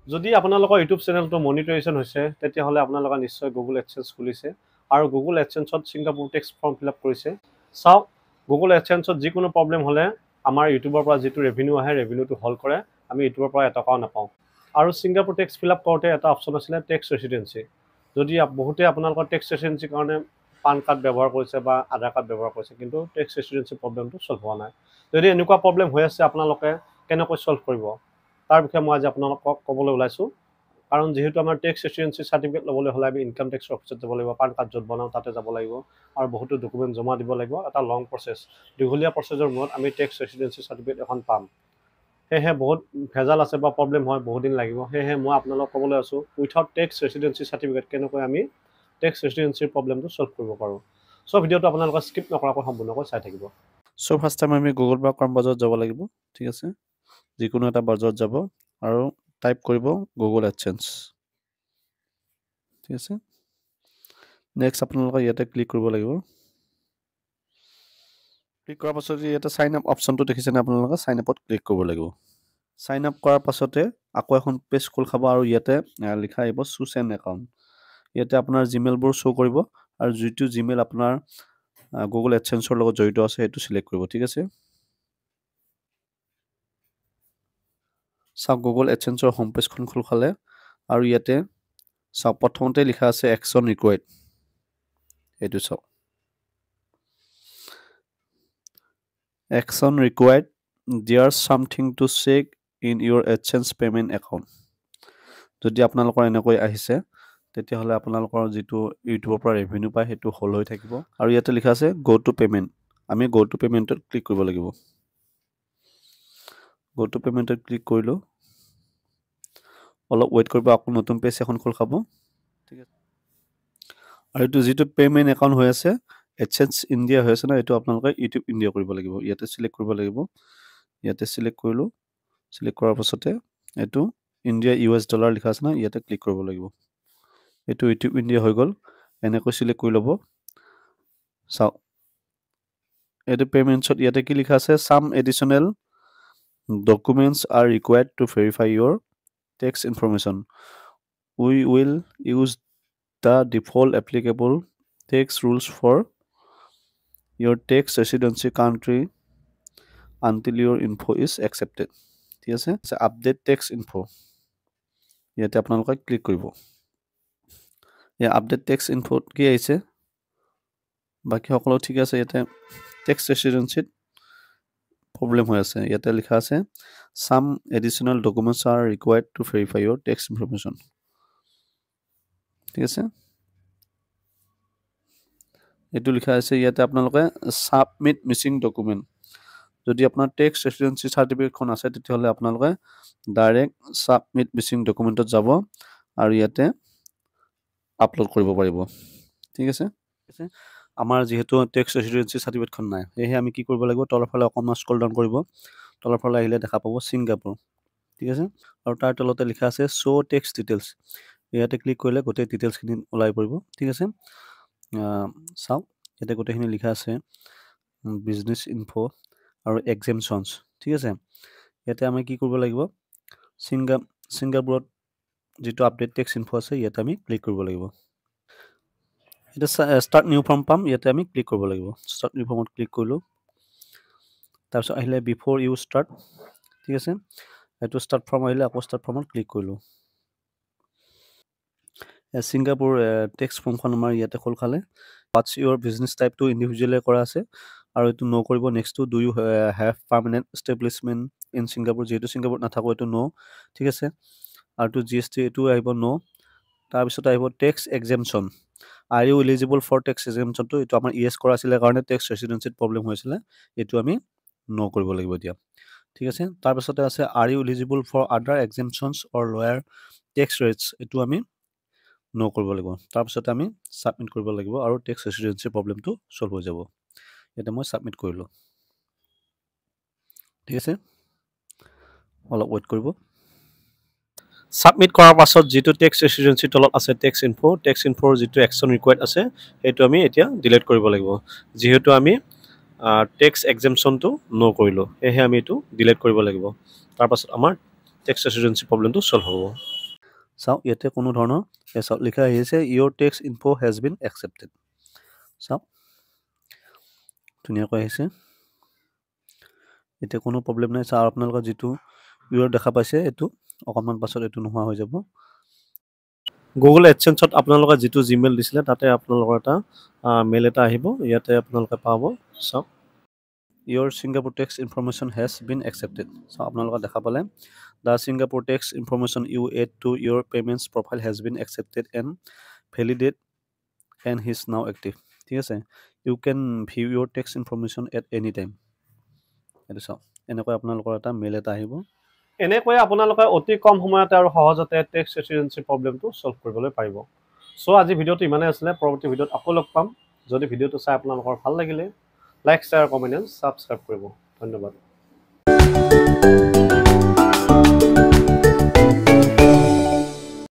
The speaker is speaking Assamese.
যদি আপোনালোকৰ ইউটিউব চেনেলটো মনিটৰাইজেশ্যন হৈছে তেতিয়াহ'লে আপোনালোকে নিশ্চয় গুগল এডচেন্স খুলিছে আৰু গুগল এডচেন্সত Singapore tax form fill up কৰিছে চাওক গুগল এডচেন্সত যিকোনো প্ৰব্লেম হ'লে আমাৰ ইউটিউবৰ পৰা যিটো ৰেভিনিউ আহে ৰেভিনিউটো হল্ড কৰে আমি ইউটিউবৰ পৰা এটকাও নাপাওঁ আৰু ছিংগাপুৰ টেক্স ফিল আপ কৰোঁতে এটা অপশ্যন আছিলে টেক্স ৰেচিডেঞ্চি যদি বহুতে আপোনালোকৰ টেক্স ৰেচিডেঞ্চিৰ কাৰণে পান কাৰ্ড ব্যৱহাৰ কৰিছে বা আধাৰ কাৰ্ড ব্যৱহাৰ কৰিছে কিন্তু টেক্স ৰেচিডেঞ্চি প্ৰব্লেমটো ছল্ভ হোৱা নাই যদি এনেকুৱা প্ৰব্লেম হৈ আছে আপোনালোকে কেনেকৈ ছল্ভ কৰিব তাৰ বিষয়ে মই আজি আপোনালোকক ক'বলৈ ওলাইছোঁ কাৰণ যেহেতু আমাৰ টেক্স ৰেচিডেঞ্চি চাৰ্টিফিকেট ল'বলৈ হ'লে আমি ইনকাম টেক্সৰ অফিচত যাব লাগিব পান কাৰ্ড য'ত বনাওঁ তাতে যাব লাগিব আৰু বহুতো ডকুমেণ্ট জমা দিব লাগিব এটা লং প্ৰচেছ দীঘলীয়া প্ৰচেছৰ মূৰত আমি টেক্স ৰেচিডেঞ্চি চাৰ্টিফিকেট এখন পাম সেয়েহে বহুত ভেজাল আছে বা প্ৰব্লেম হয় বহুত দিন লাগিব সেয়েহে মই আপোনালোকক ক'বলৈ আছোঁ উইথাউট টেক্স ৰেচিডেঞ্চি চাৰ্টিফিকেট কেনেকৈ আমি টেক্স ৰেচিডেঞ্চিৰ প্ৰব্লেমটো ছল্ভ কৰিব পাৰোঁ চ' ভিডিঅ'টো আপোনালোকে স্কিপ নকৰাকৈ সম্পূৰ্ণকৈ চাই থাকিব চ' ফাৰ্ষ্ট টাইম আমি গুগল বা ক্ৰম ব্ৰাউজাৰত যাব লাগিব ঠিক আছে যিকোনো এটা ব্ৰাউজাৰত যাব আৰু টাইপ কৰিব গুগল এডচেন্স ঠিক আছে নেক্সট আপোনালোকে ইয়াতে ক্লিক কৰিব লাগিব ক্লিক কৰাৰ পাছত ইয়াতে সাইন আপ অপশ্যনটো দেখিছেনে আপোনালোকে সাইন আপত ক্লিক কৰিব লাগিব সাইন আপ কৰাৰ পাছতে আকৌ এখন পেজ খোল খাব আৰু ইয়াতে লিখা আহিব চুজ এন একাউণ্ট ইয়াতে আপোনাৰ জিমেইলবোৰ শ্ব' কৰিব আৰু যিটো জিমেইল আপোনাৰ গুগল এডচেন্সৰ লগত জড়িত আছে সেইটো সিলেক্ট কৰিব ঠিক আছে চাওক গুগল এডচেন্সৰ হোম পেজখন খোল খালে আৰু ইয়াতে চাওক প্ৰথমতে লিখা আছে একশ্যন ৰিকুৱাৰ্ড এইটো চাওক action required there's something to check in your AdSense payment account যদি আপোনালোকৰ এনেকৈ আহিছে তেতিয়াহ'লে আপোনালোকৰ যিটো ইউটিউবৰ পৰা ৰেভিনিউ পায় সেইটো হল হৈ থাকিব আৰু ইয়াতে লিখা আছে গো টু পেমেন্ট আমি গো টু পেমেন্টত ক্লিক কৰিব লাগিব গো টু পেমেন্টত ক্লিক কৰিলো অলপ ওয়েট কৰিব আকৌ নতুন পেজ এখন খোল খাব ঠিক আছে আৰু এইটো যিটো পেমেন্ট একাউণ্ট হৈ আছে AdSense India হৈ আছে না এটো আপোনালোকে YouTube India কৰিব লাগিব ইয়াতে সিলেক্ট কৰিব লাগিব ইয়াতে সিলেক্ট কৰিলো সিলেক্ট কৰাৰ পাছতে এটো ইন্ডিয়া US ডলাৰ লিখা আছে না ইয়াতে ক্লিক কৰিব লাগিব এটো YouTube India হৈ গল এনেকৈ সিলেক্ট কৰি লব চাও এটো পেমেন্টছত ইয়াতে কি লিখা আছে some additional documents are required to verify your tax information we will use the default applicable tax rules for your tax residency country until your info is accepted ঠিক আছে আপডেট টেক্স ইনফো ইয়াতে আপোনালোকে ক্লিক কৰিব এই আপডেট টেক্স ইনফো কি আহিছে বাকি সকলো ঠিক আছে ইয়াতে টেক্স ৰেচিডেন্সিত প্ৰবলেম হৈ আছে ইয়াতে লিখা আছে some additional documents are required to verify your tax information ঠিক আছে এটো লিখা আছে ইয়াতে আপোনালোকে সাবমিট মিসিং ডকুমেন্ট যদি আপোনাৰ টেক্স ৰেচিডেন্সি সাৰ্টিফিকেট খন আছে তেতিয়াহলে আপোনালোকে ডাইৰেক্ট সাবমিট মিসিং ডকুমেন্টত যাব আৰু ইয়াতে আপলোড কৰিব পাৰিব ঠিক আছে আমাৰ যেহেতু টেক্স ৰেচিডেন্সি সাৰ্টিফিকেট খন নাই এহে আমি কি কৰিব লাগিব তলৰ ফালে অকমান স্ক্ৰল ডাউন কৰিব তলৰ ফালে আহিলে দেখা পাব ছিংগাপুৰ ঠিক আছে আৰু তাৰ তলতে লিখা আছে শো টেক্স ডিটেইলছ ইয়াতে ক্লিক কৰিলে গোটেই ডিটেইলছ খিনি ওলাই পৰিব ঠিক আছে চাও ইয়াতে গোটেইখিনি লিখা আছে বিজনেস ইনফো আৰু এক্সেমশনস ঠিক আছে ইয়াতে আমি কি কৰিব লাগিব সিংগাপুৰত যেটো আপডেট টেক্স ইনফো আছে ইয়াতে আমি ক্লিক কৰিব লাগিব এটা স্টাৰ্ট নিউ ফৰ্ম পাম ইয়াতে আমি ক্লিক কৰিব লাগিব স্টাৰ্ট নিউ ফৰ্মত ক্লিক কৰিলো তাৰপিছত আহিলে বিফোৰ ইউ স্টাৰ্ট ঠিক আছে এটো স্টাৰ্ট ফৰ্ম আহিলে আকৌ স্টাৰ্ট ফৰ্মত ক্লিক কৰিলো সিংগাপুৰ টেক্স ফৰ্মখন আমাৰ ইয়াতে খোল খালে what's your business type to individually কৰা আছে আৰু এটো নো কৰিব next to do you have permanent establishment in Singapore যেটো সিংগাপুৰ নাথাকো এটো নো ঠিক আছে আৰু টু জিএসটি এটো আহিব নো তাৰ পিছত আহিব tax exemption are you eligible for tax exemption to এটো আমাৰ ইএস কৰা আছিল কাৰণে টেক্স ৰেচিডেন্সিত প্ৰবলেম হৈছিল এটো আমি নো কৰিব লাগিব দিয়া ঠিক আছে তাৰ পিছতে আছে are you eligible for other exemptions or lower tax rates এটো আমি নো কৰিব লাগিব তাৰ পিছতে আমি সাবমিট কৰিব লাগিব আৰু টেক্স ৰেচিডেন্সি প্ৰবলেমটো সলভ হৈ যাব এটা মই সাবমিট কৰিলো ঠিক আছে অলপ ওয়েট কৰিব সাবমিট কৰাৰ পাছত যেটো টেক্স ৰেচিডেন্সি তলত আছে টেক্স ইনফোৰ যেটো একচন ৰিকোয়াৰ্ড আছে এটো আমি এতিয়া ডিলিট কৰিব লাগিব যেহেতু আমি টেক্স এক্সেমশ্যনটো ন' কৰিলোঁ সেয়েহে আমি এইটো ডিলিট কৰিব লাগিব তাৰপাছত আমাৰ টেক্স ৰেচিডেঞ্চি প্ৰব্লেমটো ছল্ভ হ'ব চাওক ইয়াতে কোনো ধৰণৰ চাওক লিখা আহিছে your tax info has been accepted চাওক ধুনীয়াকৈ আহিছে এতিয়া কোনো প্ৰব্লেম নাই চাওক আপোনালোকৰ যিটো ইয়'ৰ দেখা পাইছে এইটো অকণমান পাছত এইটো নোহোৱা হৈ যাব গুগল এডচেন্সত আপোনালোকে যিটো জিমেইল দিছিলে তাতে আপোনালোকৰ এটা মেইল এটা আহিব ইয়াতে আপোনালোকে পাব চাওক your Singapore tax information has been accepted চাওক আপোনালোকে দেখা পালে the Singapore tax information you add to your payments profile has been accepted and validate and is now active ঠিক আছে you can view your tax information at any time এইটো চাওক এনেকৈ আপোনালোকৰ এটা মেইল এটা আহিব এনেকৈয়ে আপোনালোকে অতি কম সময়তে আৰু সহজতে টেক্স ৰেচিডেঞ্চি প্ৰব্লেমটো ছল্ভ কৰিবলৈ পাৰিব চ' আজি ভিডিঅ'টো ইমানেই আছিলে পৰৱৰ্তী ভিডিঅ'ত আকৌ লগ পাম যদি ভিডিঅ'টো চাই আপোনালোকৰ ভাল লাগিলে like share comment and subscribe কৰিব ধন্যবাদ